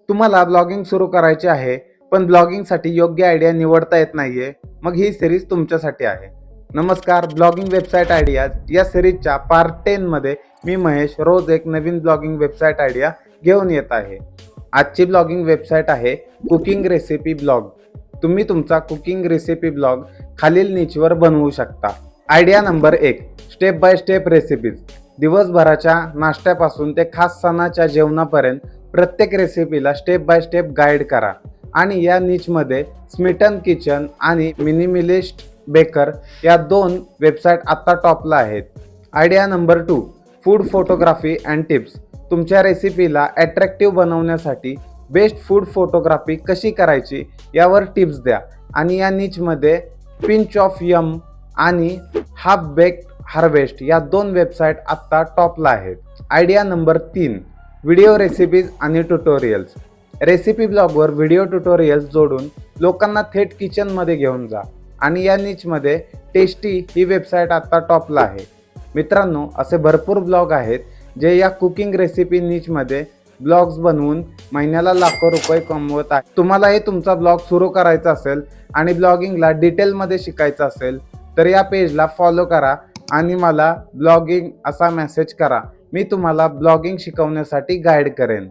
तुम्हाला ब्लॉगिंग सुरू करायचे आहे, पण ब्लॉगिंगसाठी योग्य आयडिया निवडता येत नाहीये, मग ही सिरीज तुमच्यासाठी आहे. नमस्कार, ब्लॉगिंग वेबसाईट आयडियाज या सिरीजच्या पार्ट 10 मध्ये मी महेश रोज एक नवीन ब्लॉगिंग वेबसाईट आयडिया घेऊन येत आहे. आजची ब्लॉगिंग वेबसाईट आहे कुकिंग रेसिपी ब्लॉग. तुम्ही तुमचा कुकिंग रेसिपी ब्लॉग खालील निचवर बनवू शकता. Idea number 1, step by step recipes. दिवसभराच्या नाश्त्यापासून ते खास सणाच्या जेवणापर्यंत प्रत्येक रेसिपीला स्टेप बाय स्टेप गाईड करा. आणि या निचमध्ये स्मिटन किचन आणि मिनिमिलिस्ट बेकर या 2 वेबसाईट आता टॉपला आहेत. Idea number 2, food photography and tips. तुमच्या रेसिपीला अट्रॅक्टिव्ह बनवण्यासाठी बेस्ट फूड फोटोग्राफी कशी करायची यावर टिप्स द्या. आणि या निचमध्ये पिंच ऑफ यम आणि हाफ बेक्ड हार्वेस्ट या 2 वेबसाईट आत्ता टॉपला आहेत. आयडिया नंबर 3, व्हिडिओ रेसिपीज आणि ट्युटोरियल्स. रेसिपी ब्लॉगवर व्हिडिओ ट्युटोरियल्स जोडून लोकांना थेट किचनमध्ये घेऊन जा. आणि या निचमध्ये टेस्टी ही वेबसाईट आत्ता टॉपला आहे. मित्रांनो, असे भरपूर ब्लॉग आहेत जे या कुकिंग रेसिपी निचमध्ये ब्लॉग्स बनवून महिन्याला लाखो रुपये कमवत आहेत. तुम्हालाही तुमचा ब्लॉग सुरू करायचा असेल आणि ब्लॉगिंगला डिटेलमध्ये शिकायचं असेल तर या पेजला फॉलो करा आणि मला ब्लॉगिंग असा मेसेज करा. मी तुम्हाला ब्लॉगिंग शिकवण्यासाठी गाईड करेन.